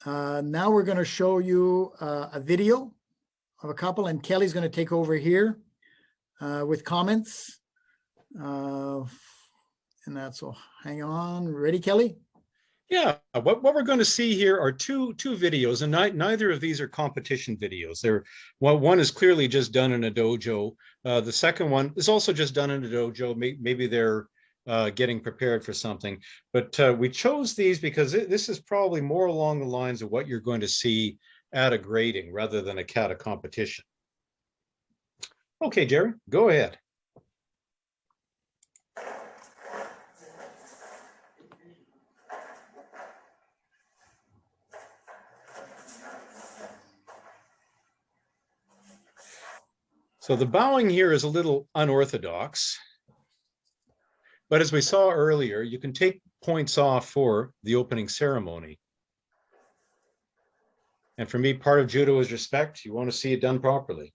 Now we're going to show you a video of a couple, and Kelly's going to take over here with comments. And that's all. Hang on. Ready, Kelly? Yeah, what we're going to see here are two videos, and neither of these are competition videos. One is clearly just done in a dojo. The second one is also just done in a dojo. Maybe they're getting prepared for something. But we chose these because this is probably more along the lines of what you're going to see at a grading rather than a kata competition. Okay, Jerry, go ahead. So the bowing here is a little unorthodox, but as we saw earlier, you can take points off for the opening ceremony. And for me, part of judo is respect. You want to see it done properly.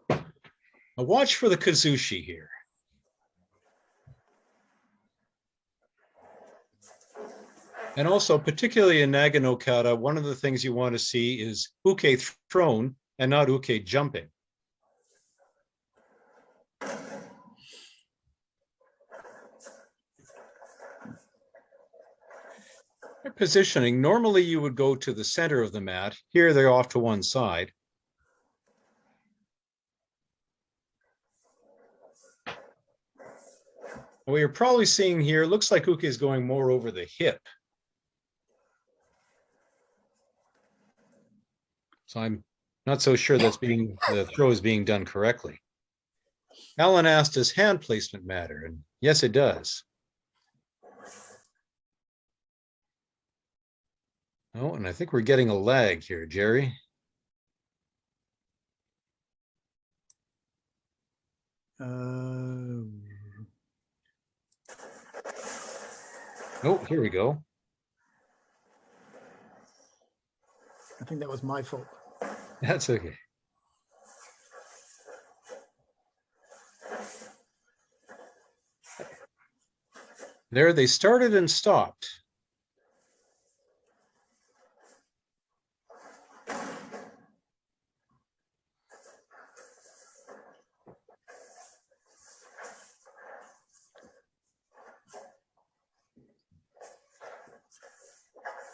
Now watch for the kazushi here. And also, particularly in Nage No Kata, one of the things you want to see is uke thrown and not uke jumping. Positioning, normally you would go to the center of the mat. Here they're off to one side. What you're probably seeing here looks like uke is going more over the hip. So I'm not so sure the throw is being done correctly. Alan asked, does hand placement matter? And yes, it does. Oh, and I think we're getting a lag here, Jerry. Oh, here we go. I think that was my fault. That's okay. There, they started and stopped.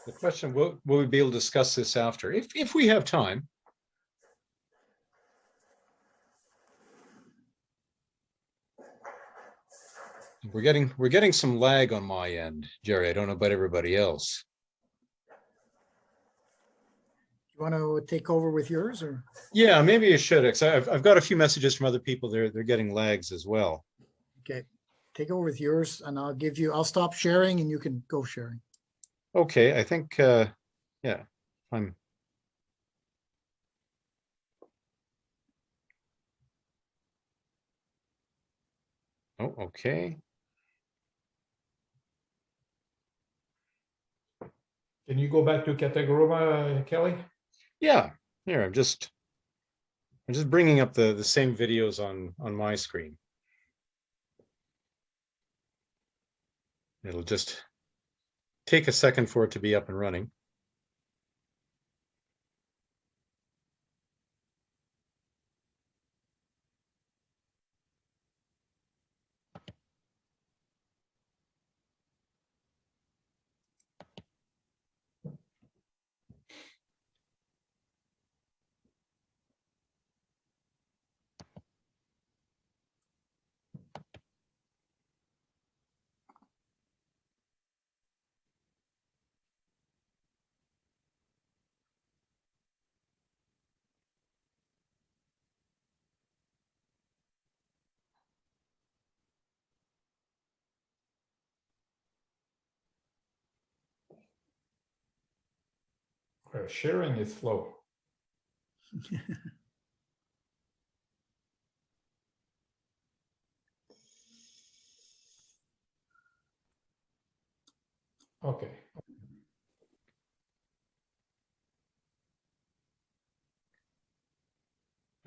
The question, will we be able to discuss this after? If we have time. We're getting some lag on my end, Jerry. I don't know about everybody else. You want to take over with yours, or? Yeah, maybe I should. I've got a few messages from other people. They're getting lags as well. Okay, take over with yours, and I'll stop sharing, and you can go sharing. Okay, I think yeah, I'm. Oh, okay. Can you go back to Kataguruma, Kelly? Yeah, here I'm just bringing up the same videos on my screen. It'll just take a second for it to be up and running. Sharing is slow. Okay.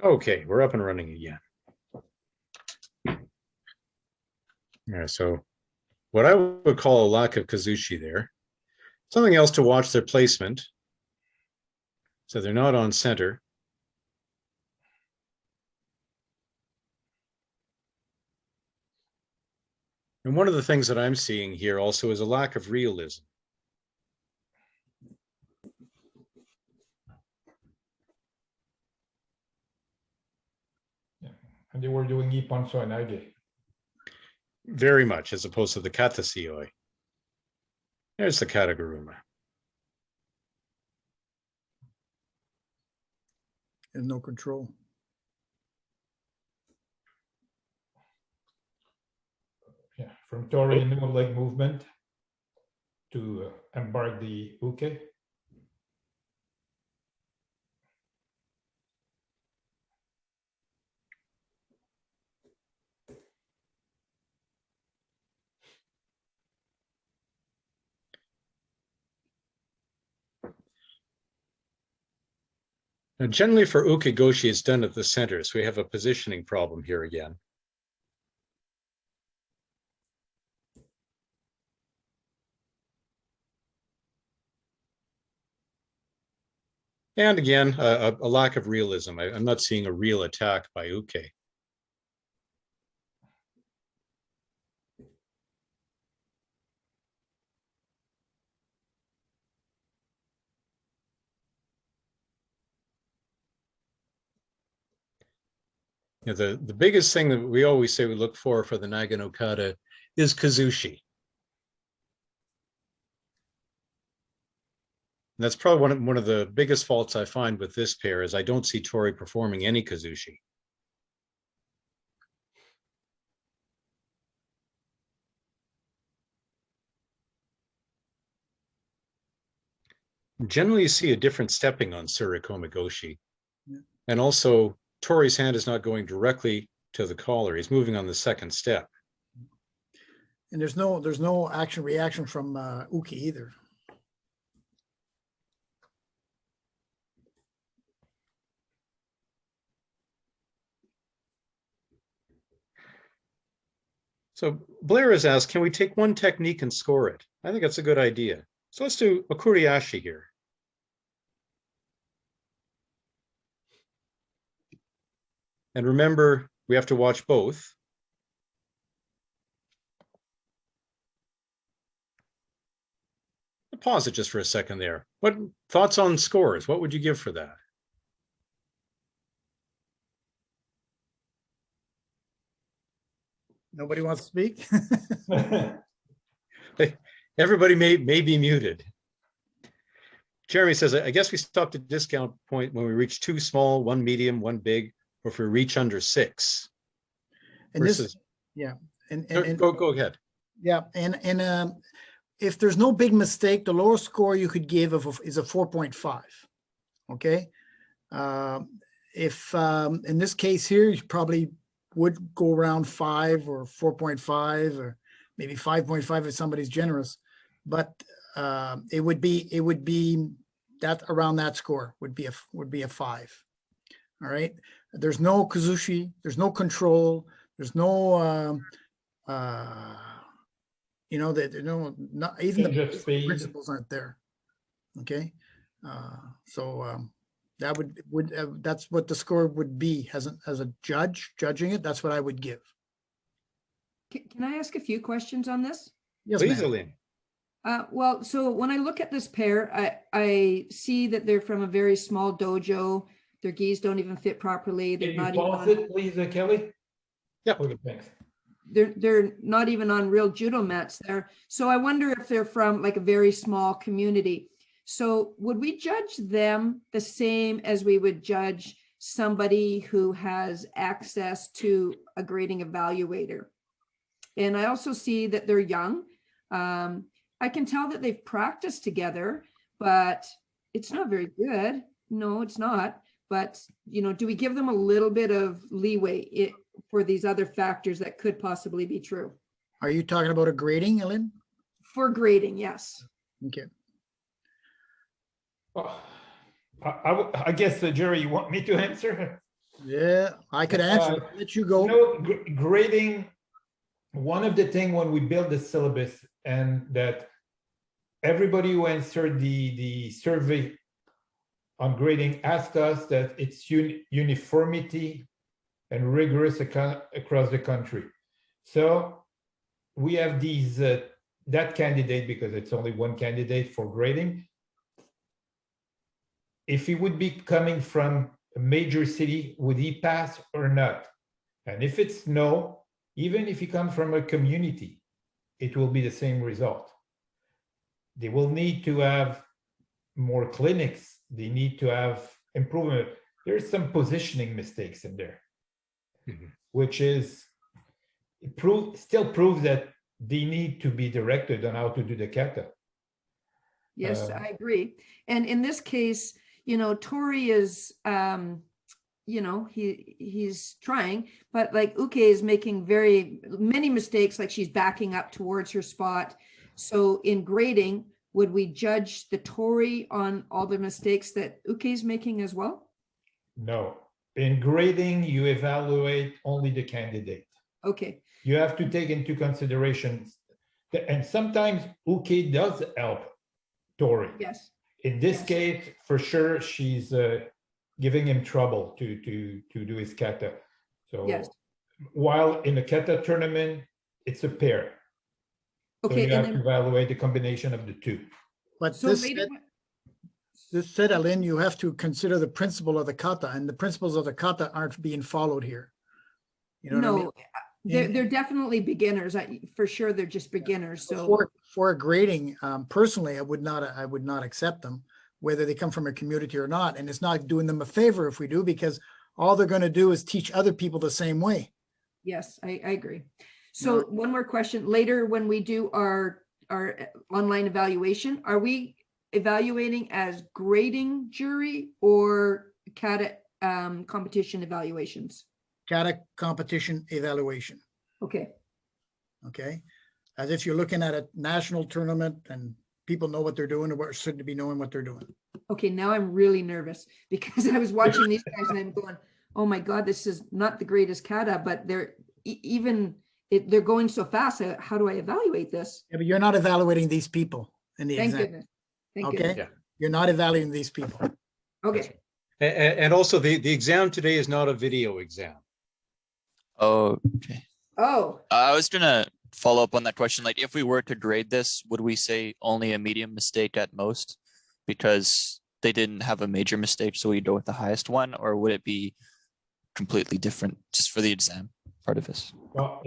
Okay, we're up and running again. Yeah, so what I would call a lack of kazushi there. Something else to watch their placement. So they're not on center. And one of the things that I'm seeing here also is a lack of realism. Yeah. And they were doing Ipanso and Nage. Very much, as opposed to the Kata Sioi. There's the Kataguruma. There's no control. Yeah, from Tori, no leg movement to embark the uke. Now, generally for uke-goshi, it's done at the center, so we have a positioning problem here again. And again, a lack of realism. I'm not seeing a real attack by uke. You know, the biggest thing that we always say we look for the Nage No Kata is kazushi. And that's probably one of the biggest faults I find with this pair is I don't see Tori performing any kazushi. Generally, you see a different stepping on Surikoma Goshi. Yeah. And also, Tori's hand is not going directly to the collar. He's moving on the second step. And there's no action reaction from uke either. So Blair has asked, can we take one technique and score it? I think that's a good idea. So let's do a kuriashi here. And remember, we have to watch both. Pause it just for a second there. What thoughts on scores? What would you give for that? Nobody wants to speak? Everybody may be muted. Jeremy says, I guess we stopped at discount point when we reach 2 small, 1 medium, 1 big, or if we reach under 6. And versus, this, yeah. And go ahead. Yeah, and if there's no big mistake, the lowest score you could give is a 4.5. Okay. If in this case here, you probably would go around 5 or 4.5 or maybe 5.5 if somebody's generous, but it would be that around that score would be a 5. All right. There's no kazushi. There's no control. There's no you know, that not even the principles aren't there. Okay. That that's what the score would be as a judge judging it. That's what I would give. Can I ask a few questions on this? Yes, Please, ma'am. Aline. Well, so when I look at this pair, I see that they're from a very small dojo. Their gis don't even fit properly. They're Can you not even pause on, it, please, Kelly? Yeah. Okay, thanks. they're not even on real judo mats there. So I wonder if they're from like a very small community. So would we judge them the same as we would judge somebody who has access to a grading evaluator? And I also see that they're young. I can tell that they've practiced together, but it's not very good. No, it's not. But, you know, do we give them a little bit of leeway for these other factors that could possibly be true? Are you talking about a grading, Ellen? For grading, yes. Okay. Oh, I guess, Jerry, you want me to answer? Yeah, I could answer. I'll let you go. You know, grading, one of the things when we build the syllabus and that everybody who answered the survey on grading asked us that it's uniformity and rigorous across the country. So we have these that candidate, because it's only one candidate for grading. If he would be coming from a major city, would he pass or not? And if it's no, even if he comes from a community, it will be the same result. They will need to have more clinics. They need to have improvement. There's some positioning mistakes in there, which is still proves that they need to be directed on how to do the kata. Yes, I agree. And in this case, you know, Tori is, you know, he's trying, but like Uke is making many mistakes, like she's backing up towards her spot. So in grading, would we judge the Tori on all the mistakes that Uke is making as well? No. In grading, you evaluate only the candidate. Okay. You have to take into consideration, and sometimes Uke does help Tori. Yes. In this Yes. case, for sure, she's giving him trouble to do his kata. So Yes. while in a kata tournament, it's a pair. So Okay. you And have to then, evaluate the combination of the two. But so later, this said, Alain, you have to consider the principle of the kata, and the principles of the kata aren't being followed here. You know what I mean? no, they're definitely beginners. For sure, they're just beginners. So For a grading, personally, I would not accept them, whether they come from a community or not. And it's not doing them a favor if we do, because all they're going to do is teach other people the same way. yes, I agree. So one more question. Later, when we do our online evaluation, are we evaluating as grading jury or kata competition evaluations? Kata competition evaluation. Okay. Okay. As if you're looking at a national tournament and people know what they're doing or should be knowing what they're doing. Okay, now I'm really nervous because I was watching these guys and I'm going, oh my God, this is not the greatest kata, but they're they're going so fast. How do I evaluate this? Yeah, but you're not evaluating these people in the Thank exam. goodness. Thank Okay. goodness. Yeah. You're not evaluating these people. Okay. And also the exam today is not a video exam. Oh, okay. Oh, I was gonna follow up on that question. Like, if we were to grade this, would we say only a medium mistake at most because they didn't have a major mistake, so we go with the highest one, or would it be completely different just for the exam part of this? Well,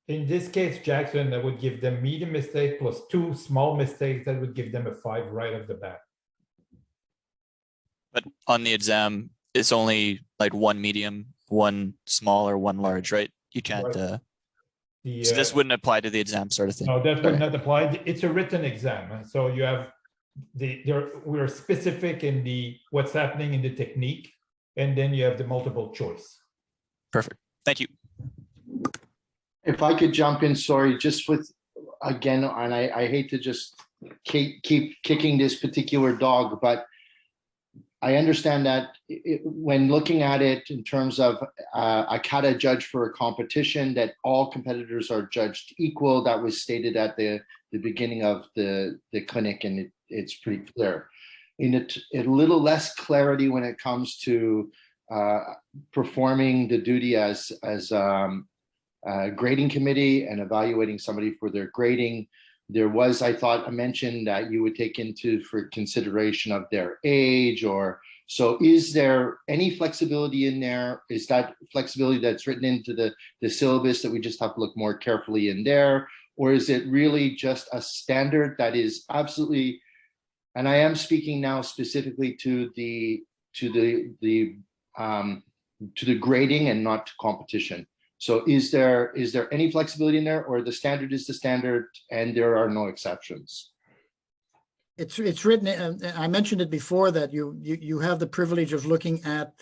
in this case, Jackson, that would give them medium mistake plus 2 small mistakes. That would give them a 5 right off the bat. But on the exam, it's only like one medium, one small, or one large, right? You can't. Right. So this wouldn't apply to the exam sort of thing. No, that would Okay. not apply. It's a written exam, and so you have we're specific in what's happening in the technique, and then you have the multiple choice. Perfect. Thank you. If I could jump in, sorry, just with, again, and I hate to just keep kicking this particular dog, but I understand that when looking at it in terms of a kata judge for a competition, that all competitors are judged equal. That was stated at the beginning of the clinic, and it's pretty clear. In a little less clarity when it comes to performing the duty as grading committee and evaluating somebody for their grading. There was, I thought, a mention that you would take into for consideration of their age, or so. Is there any flexibility in there? Is that flexibility that's written into the syllabus that we just have to look more carefully in there? Or is it really just a standard that is absolutely, and I am speaking now specifically to the grading and not to competition. So is there any flexibility in there, or the standard is the standard and there are no exceptions? It's written, and I mentioned it before, that you have the privilege of looking at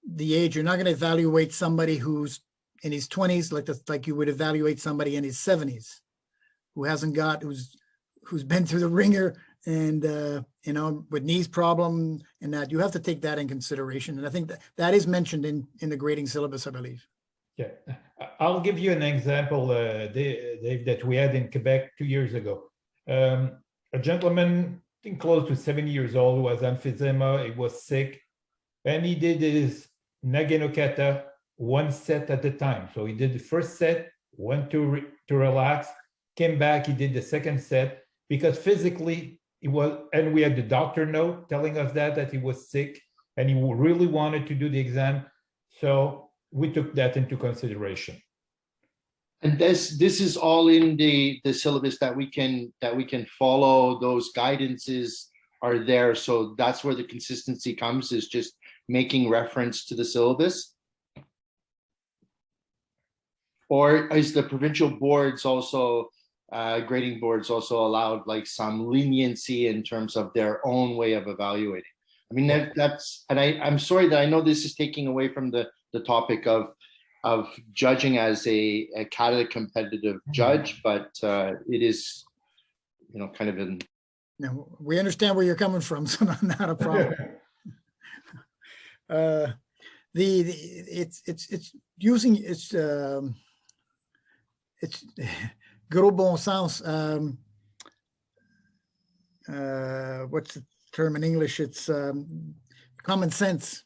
the age. You're not going to evaluate somebody who's in his 20s like you would evaluate somebody in his 70s who who's been through the ringer and with knees problem, and that you have to take that in consideration. And I think that is mentioned in the grading syllabus, I believe. Yeah, I'll give you an example, Dave, that we had in Quebec 2 years ago. a gentleman, I think close to 70 years old, who has emphysema, he was sick, and he did his Nage No Kata one set at a time. So he did the first set, went to relax, came back, he did the second set, because physically he was, and we had the doctor note telling us that he was sick and he really wanted to do the exam. So we took that into consideration. And this is all in the syllabus that we can follow. Those guidances are there. So that's where the consistency comes, is just making reference to the syllabus. Or is the provincial boards also, grading boards also allowed like some leniency in terms of their own way of evaluating? I mean, that's, and I'm sorry that I know this is taking away from the topic of judging as a Kata competitive judge, but it is, you know, kind of in. No, we understand where you're coming from, so not a problem. It's using it's gros bon sens. What's the term in English? It's common sense.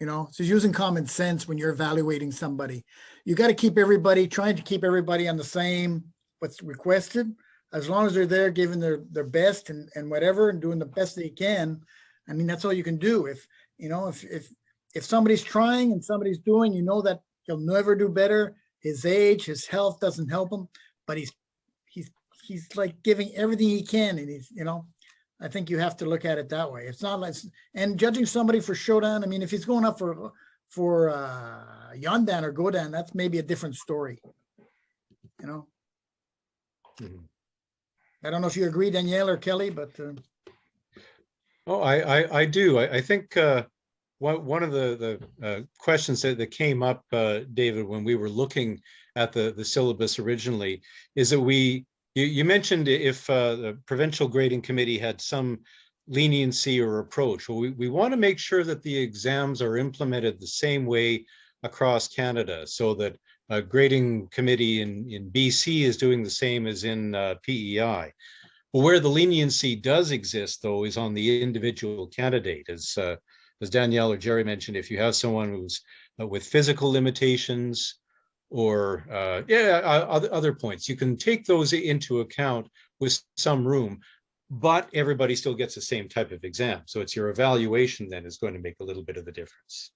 You know, so using common sense when you're evaluating somebody. You got to keep everybody, trying to keep everybody on the same what's requested. As long as they're there giving their best and whatever, and doing the best they can. I mean, that's all you can do. If you know, if somebody's trying and somebody's doing, you know that he'll never do better. His age, his health doesn't help him, but he's like giving everything he can, and he's, you know, I think you have to look at it that way. It's not like, and judging somebody for Shodan, I mean, if he's going up for Yondan or Godan, that's maybe a different story, you know. Mhm. I don't know if you agree, Danielle or Kelly, but Oh, I do. I think one of the questions that came up, David, when we were looking at the syllabus originally, is that you mentioned if the provincial grading committee had some leniency or approach. Well, we want to make sure that the exams are implemented the same way across Canada, so that a grading committee in BC is doing the same as in PEI. Well, where the leniency does exist, though, is on the individual candidate. As Danielle or Jerry mentioned, if you have someone who's with physical limitations or other points, you can take those into account with some room, but everybody still gets the same type of exam. So it's your evaluation then is going to make a little bit of the difference.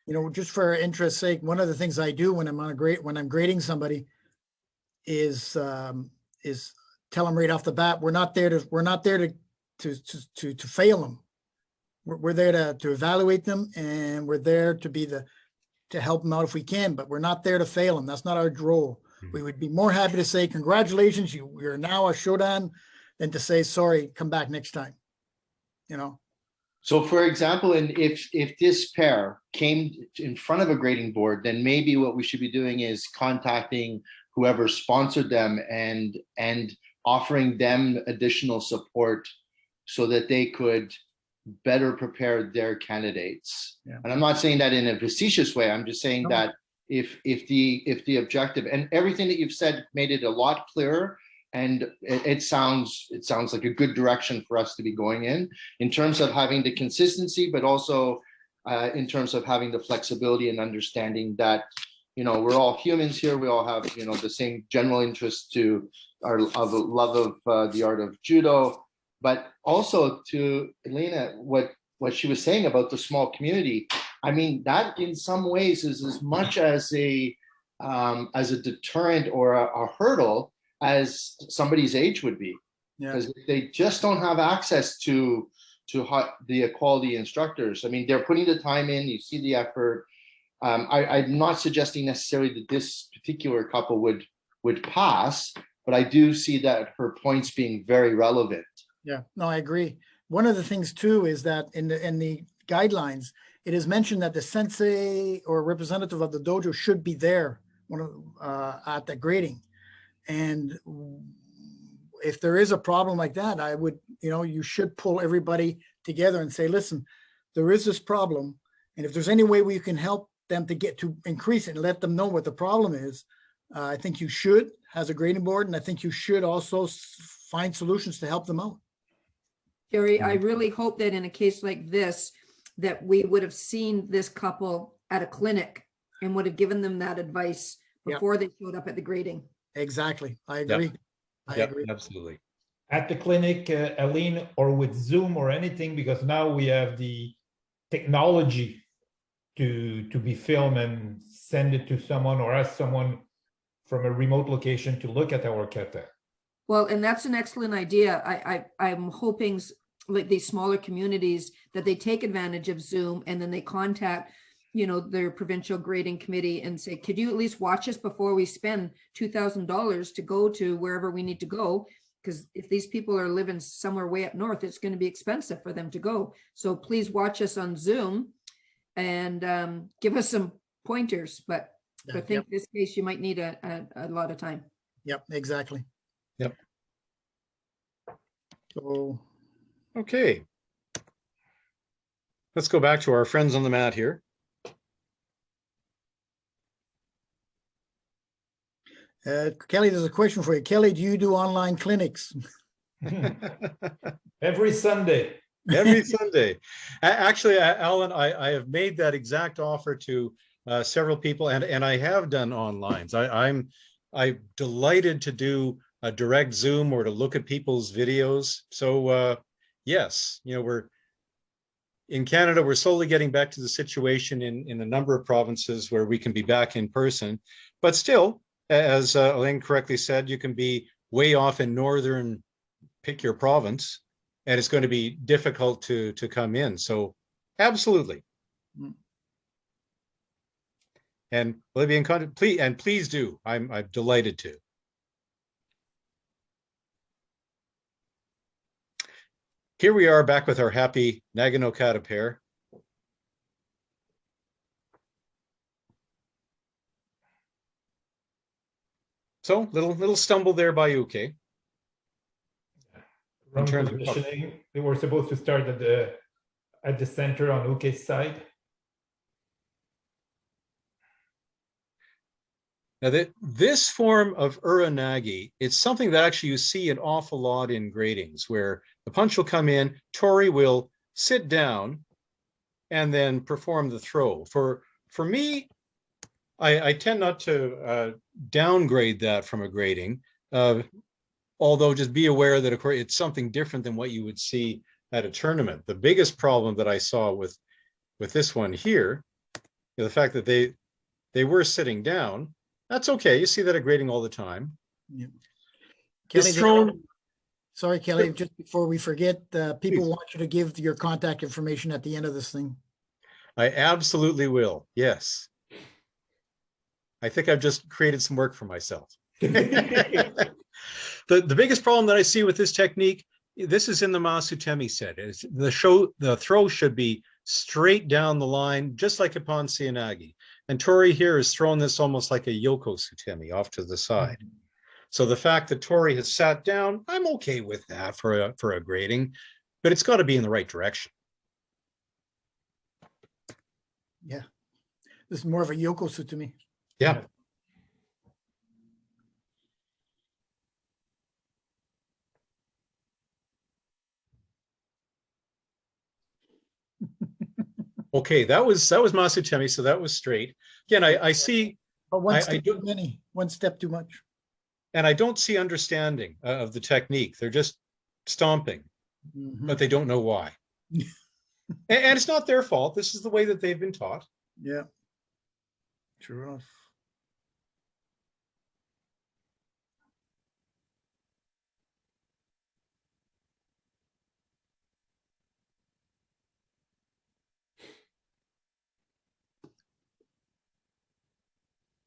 you know, just for interest's sake, one of the things I do when I'm grading somebody is tell them right off the bat, we're not there to fail them. We're there to evaluate them, and we're there to help them out if we can, but we're not there to fail them. That's not our role. We would be more happy to say, congratulations, you're now a Shodan, than to say, sorry, come back next time, you know? So for example, and if this pair came in front of a grading board, then maybe what we should be doing is contacting whoever sponsored them and offering them additional support so that they could better prepare their candidates. Yeah. And I'm not saying that in a facetious way. I'm just saying that if the objective, and everything that you've said made it a lot clearer, and it sounds like a good direction for us to be going in terms of having the consistency, but also in terms of having the flexibility and understanding that, you know, we're all humans here. We all have, you know, the same general interest to our love of the art of judo, but also to Elena, what she was saying about the small community. I mean, that in some ways is as much as a deterrent or a hurdle as somebody's age would be, because they just don't have access to the equality instructors. I mean, they're putting the time in, you see the effort. I'm not suggesting necessarily that this particular couple would pass, but I do see that her points being very relevant. Yeah, no, I agree. One of the things too is that in the guidelines, it is mentioned that the sensei or representative of the dojo should be there at the grading. And if there is a problem like that, I would, you know, you should pull everybody together and say, listen, there is this problem. And if there's any way we can help them to increase it and let them know what the problem is, I think you should, has a grading board, and I think you should also find solutions to help them out. Jerry, I really hope that in a case like this, that we would have seen this couple at a clinic and would have given them that advice Yep. before they showed up at the grading. Exactly. I agree. I Yep, agree. absolutely. At the clinic, Aline, or with Zoom or anything, because now we have the technology to be filmed and send it to someone or ask someone from a remote location to look at our kata. Well, and that's an excellent idea. I'm hoping like these smaller communities that they take advantage of Zoom and then they contact, you know, their provincial grading committee and say, could you at least watch us before we spend $2,000 to go to wherever we need to go? Because if these people are living somewhere way up north, it's going to be expensive for them to go. So please watch us on Zoom and give us some pointers. But I think Yep. this case, you might need a lot of time. Yep, exactly. Yep. So, Okay. Let's go back to our friends on the mat here. Kelly, there's a question for you. Kelly, do you do online clinics? Every Sunday. Every Sunday. Actually, Alan, I have made that exact offer to several people, and I have done onlines. I'm delighted to do a direct Zoom or to look at people's videos. So yes, you know, we're in Canada, we're slowly getting back to the situation in a number of provinces where we can be back in person, but still, as Elaine correctly said, you can be way off in northern, pick your province, and it's going to be difficult to come in. So absolutely. Mm. And will I be in contact? Please do. I'm delighted to. Here we are back with our happy Nage No Kata pair. So little stumble there by Uke. Wrong terms of- positioning. They were supposed to start at the center on Uke's side. Now this form of uranagi, it's something that actually you see an awful lot in gradings where the punch will come in, Tori will sit down and then perform the throw. For me, I tend not to downgrade that from a grading, although just be aware that of course it's something different than what you would see at a tournament. The biggest problem that I saw with this one here, you know, the fact that they were sitting down, that's okay. You see that at grading all the time. Yeah. It's thrown. Sorry, Kelly, just before we forget, people Please. want you to give your contact information at the end of this thing. I absolutely will. Yes. I think I've just created some work for myself. The biggest problem that I see with this technique, this is in the Masutemi set, is the throw should be straight down the line, just like upon Seanagi. And Tori here is throwing this almost like a Yoko Sutemi off to the side. So the fact that Tori has sat down, I'm okay with that for a grading, but it's got to be in the right direction. Yeah. This is more of a yokosu to me. Yeah. Okay, that was Masutemi, so that was straight. Again, I see, But one I step do- too many, one step too much. and I don't see understanding of the technique. They're just stomping, Mhm. but they don't know why. And it's not their fault. This is the way that they've been taught. Yeah. True enough.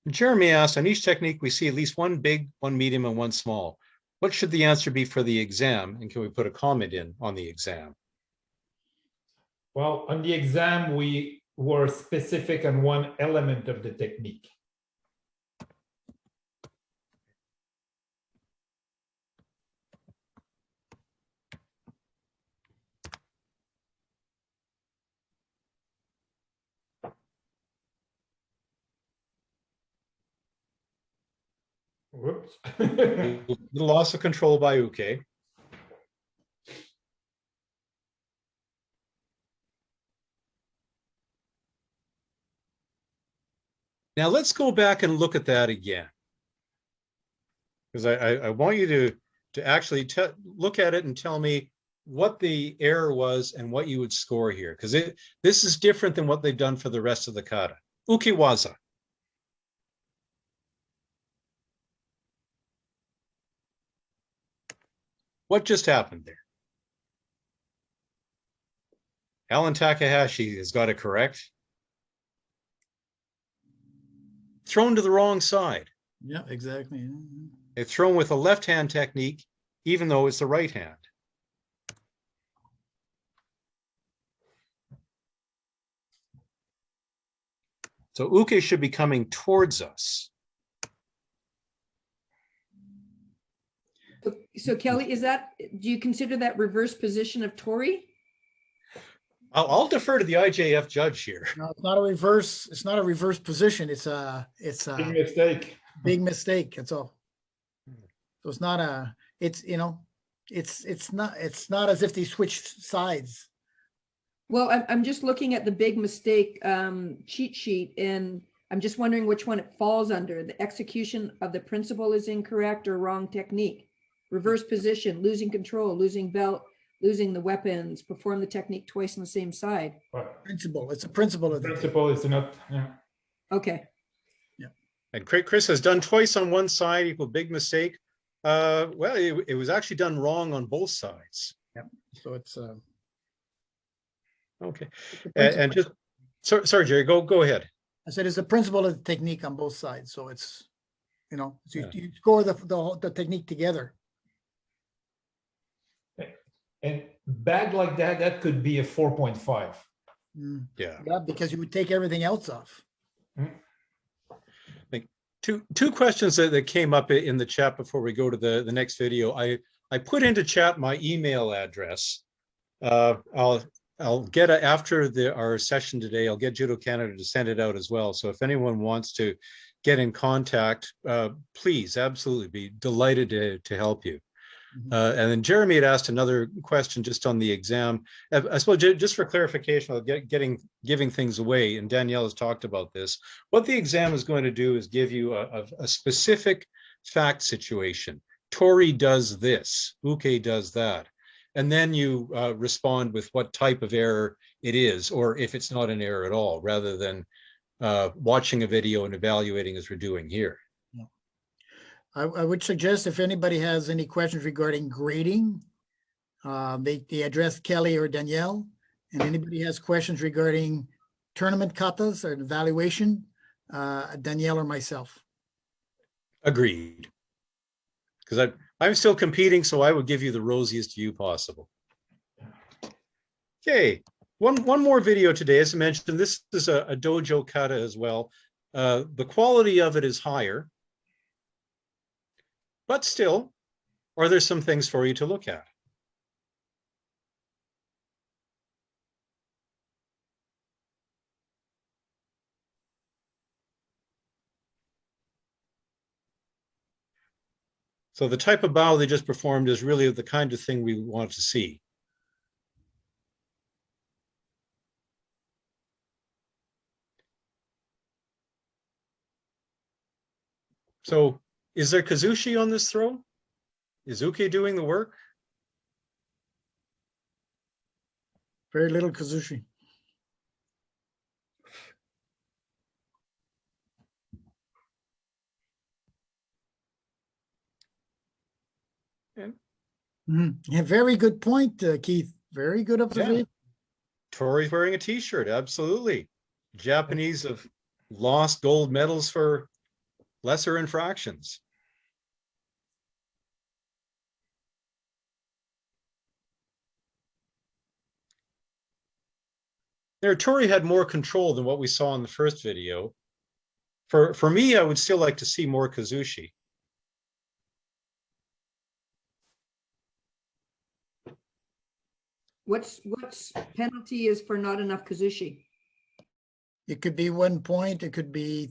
Jeremy asked, on each technique, we see at least one big, one medium, and one small. What should the answer be for the exam? And can we put a comment in on the exam? Well, on the exam, we were specific on one element of the technique. Whoops. The loss of control by Uke. Now let's go back and look at that again. Because I want you to actually look at it and tell me what the error was and what you would score here. Because this is different than what they've done for the rest of the kata. Ukiwaza. What just happened there? Alan Takahashi has got it correct. Thrown to the wrong side. Yeah, exactly. They've thrown with a left-hand technique, even though it's the right hand. So Uke should be coming towards us. So Kelly, do you consider that reverse position of Tori? I'll defer to the IJF judge here. No, it's not a reverse. It's not a reverse position. It's a Big mistake. big mistake. That's all. So it's not a. It's it's not as if they switched sides. Well, I'm just looking at the big mistake cheat sheet, and I'm just wondering which one it falls under. The execution of the principle is incorrect or wrong technique. Reverse position, losing control, losing belt, losing the weapons, perform the technique twice on the same side. Principle. It's a principle of the Principle is not. Yeah. Okay. And Chris has done twice on one side equal big mistake. Well, it was actually done wrong on both sides. Yeah. So it's Okay. it's a And just sorry, Jerry, go ahead. I said it's a principle of the technique on both sides. So it's so Yeah. you score the technique together. And bad like that, that could be a 4.5. Yeah. Yeah, because you would take everything else off. Two questions that came up in the chat before we go to the next video. I put into chat my email address. I'll get after our session today. I'll get Judo Canada to send it out as well. So if anyone wants to get in contact, please, absolutely be delighted to help you. And then Jeremy had asked another question just on the exam. I suppose just for clarification, I'll giving things away, and Danielle has talked about this. What the exam is going to do is give you a specific fact situation. Tori does this, Uke does that. And then you respond with what type of error it is, or if it's not an error at all, rather than watching a video and evaluating as we're doing here. I would suggest if anybody has any questions regarding grading, they address Kelly or Danielle. And anybody has questions regarding tournament katas or evaluation, Danielle or myself. Agreed. Because I'm still competing, so I would give you the rosiest view possible. Okay, one more video today. As I mentioned, this is a dojo kata as well. The quality of it is higher. But still, are there some things for you to look at? So the type of bow they just performed is really the kind of thing we want to see. So is there kazushi on this throw? Is Uke doing the work? Very little kazushi. Yeah, very good point, Keith. Very good observation. Tori's wearing a t-shirt, absolutely. Japanese have lost gold medals for lesser infractions. There, Tori had more control than what we saw in the first video. For me, I would still like to see more kazushi. What's penalty is for not enough kazushi? It could be 1 point. It could be,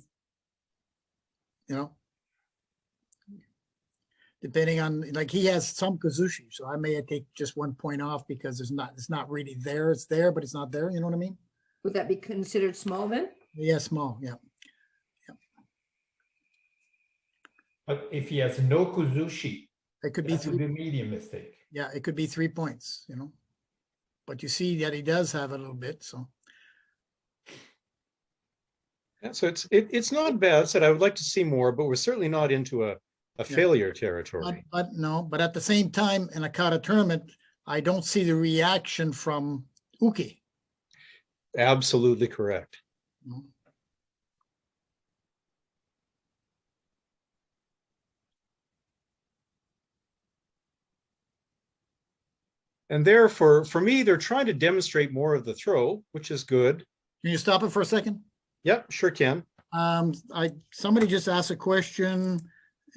depending on, like, he has some Kazushi, so I may take just 1 point off because it's not really there. It's there, but it's not there. You know what I mean? Would that be considered small then? Yeah, small, yeah. But if he has no Kuzushi, It could be that's a 3, medium mistake. yeah, it could be 3 points, you know? But you see that he does have a little bit, so. Yeah, so it's not bad. Said I would like to see more, but we're certainly not into a failure territory. But no, but at the same time, in a kata tournament, I don't see the reaction from Uki. Absolutely correct. No. And therefore, for me, they're trying to demonstrate more of the throw, which is good. Can you stop it for a second? Yep, sure can. Somebody just asked a question,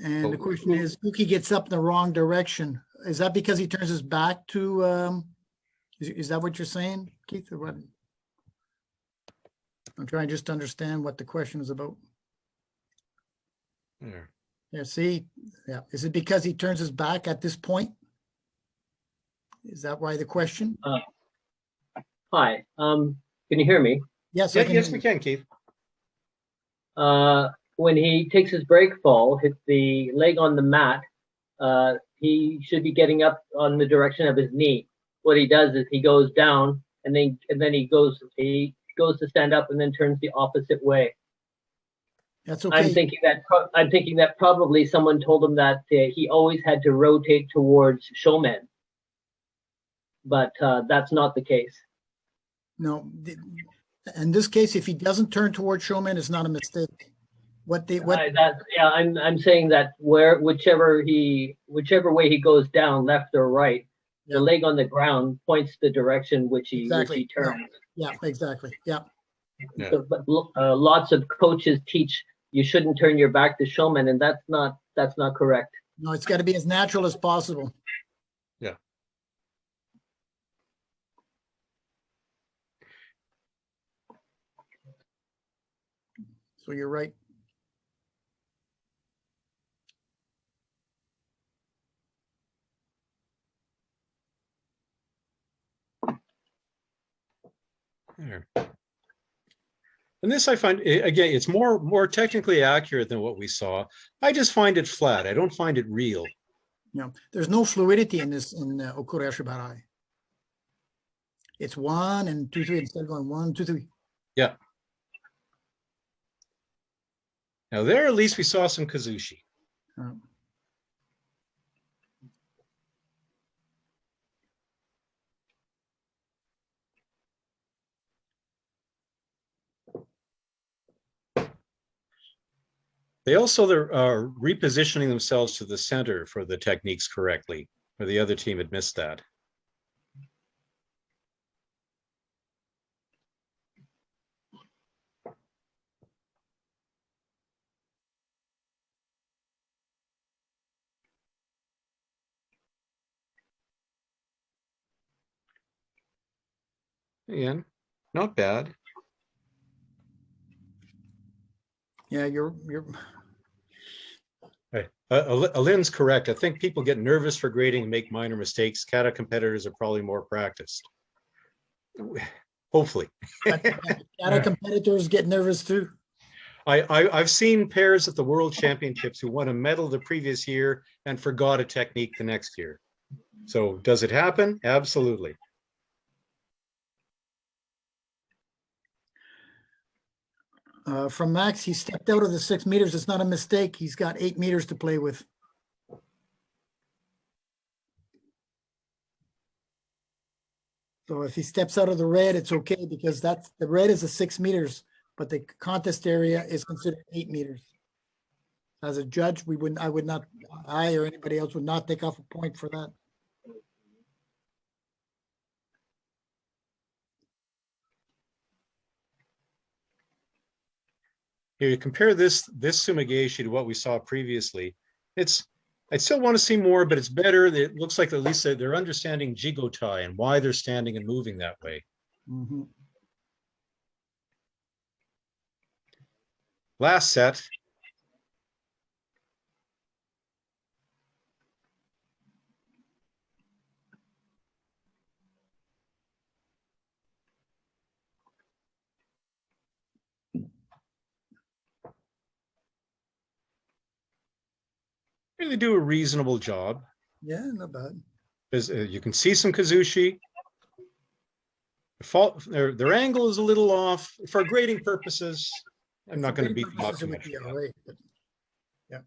and the question is, Uki gets up in the wrong direction. Is that because he turns his back to, is that what you're saying, Keith, or what? I'm trying just to understand what the question is about. There. Yeah, see, yeah. Is it because he turns his back at this point? Is that why the question? Hi, can you hear me? Yes, Yeah, I can. yes, hear we you. can, Keith. When he takes his break fall, hits the leg on the mat, he should be getting up on the direction of his knee. What he does is he goes down and then he goes to stand up and then turns the opposite way. That's I'm okay. thinking that probably someone told him that he always had to rotate towards showman, but that's not the case. No, in this case, if he doesn't turn toward showman, it's not a mistake. I'm saying that whichever way he goes down, left or right, Yeah. the leg on the ground points the direction which he Exactly. turns. Yeah, exactly. Yeah. Yeah. So, but lots of coaches teach you shouldn't turn your back to showman, and that's not correct. No, it's got to be as natural as possible. Yeah. So you're right. There. And this I find, again, it's more technically accurate than what we saw. I just find it flat. I don't find it real. You know, there's no fluidity in this in Okura Shibarai. It's 1 and 2, 3 instead of going 1, 2, 3. Yeah. Now there, at least we saw some Kazushi. They also are repositioning themselves to the center for the techniques correctly, or the other team had missed that. Again, not bad. Yeah, you're Right. Alin's correct. I think people get nervous for grading and make minor mistakes. Kata competitors are probably more practiced. Hopefully. Kata competitors get nervous too. I've seen pairs at the World Championships who won a medal the previous year and forgot a technique the next year. So does it happen? Absolutely. From Max, he stepped out of the 6 meters. It's not a mistake. He's got 8 meters to play with. So if he steps out of the red, it's okay because the red is a 6 meters, but the contest area is considered 8 meters. As a judge, I or anybody else would not take off a point for that. Here, you compare this Sumigaishi to what we saw previously. I still want to see more, but it's better. It looks like at least they're understanding Jigotai and why they're standing and moving that way. Mm-hmm. Last set. really do a reasonable job. Yeah, not bad. You can see some Kazushi. Their angle is a little off. For grading purposes, I'm not going to beat them up too much. All right, but yeah.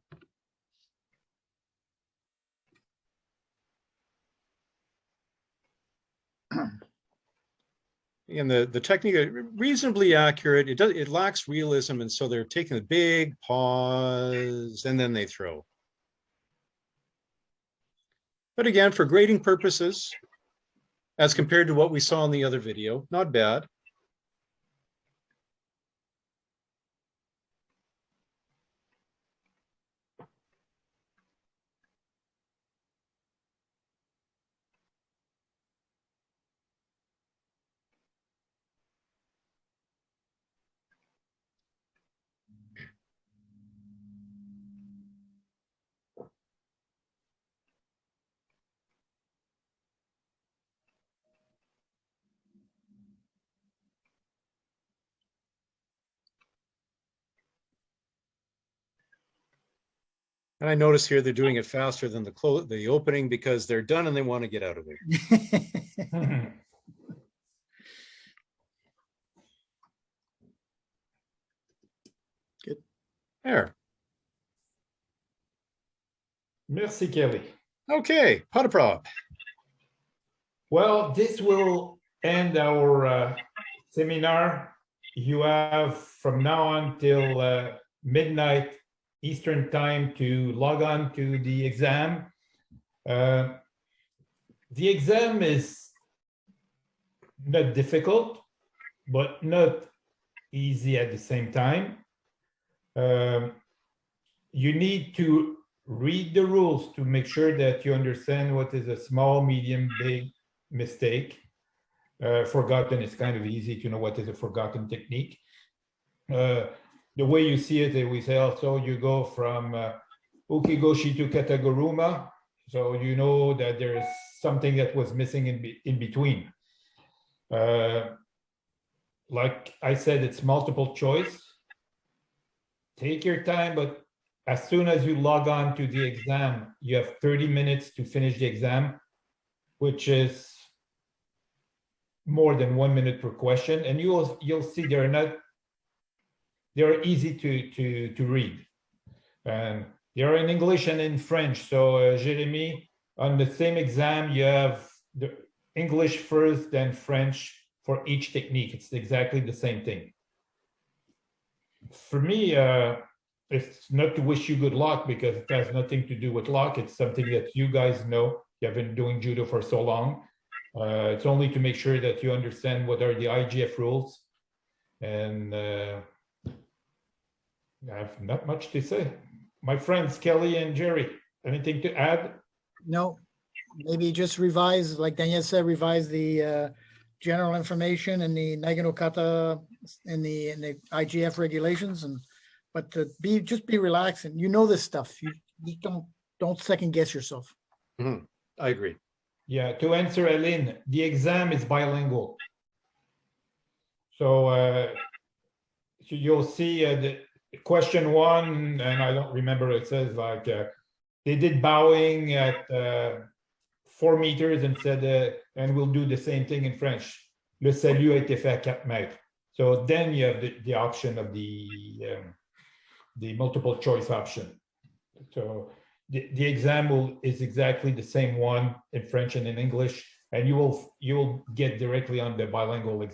And the technique is reasonably accurate. It lacks realism, and so they're taking a big pause and then they throw. But again, for grading purposes, as compared to what we saw in the other video, not bad. And I notice here they're doing it faster than the opening because they're done and they want to get out of there. Good. There. Merci, Kelly. Okay, pot of prop. Well, this will end our seminar. You have from now on till midnight Eastern time to log on to the exam. The exam is not difficult, but not easy at the same time. You need to read the rules to make sure that you understand what is a small, medium, big mistake. Forgotten is kind of easy to know what is a forgotten technique. The way you see it, we say also you go from ukigoshi to kataguruma, so you know that there's something that was missing in between. Like I said, it's multiple choice. Take your time, but as soon as you log on to the exam, you have 30 minutes to finish the exam, which is more than 1 minute per question, and you'll see they're easy to read, and they're in English and in French. So Jeremy, on the same exam, you have the English first, then French for each technique. It's exactly the same thing. For me, it's not to wish you good luck because it has nothing to do with luck. It's something that you guys know. You have been doing judo for so long. It's only to make sure that you understand what are the IGF rules, and I have not much to say. My friends, Kelly and Jerry, anything to add? No, maybe just revise, like Daniel said, revise the general information and the Nage No Kata and the IGF regulations, but just be relaxed, and you know this stuff. You don't second guess yourself. Mm-hmm. I agree. Yeah, to answer Aline, the exam is bilingual. So you'll see the question 1, and I don't remember, it says like they did bowing at 4 meters and said, and we'll do the same thing in French. Le salut a été fait à 4 mètres. So then you have the option of the multiple choice option. So the exam is exactly the same one in French and in English, and you will get directly on the bilingual exam.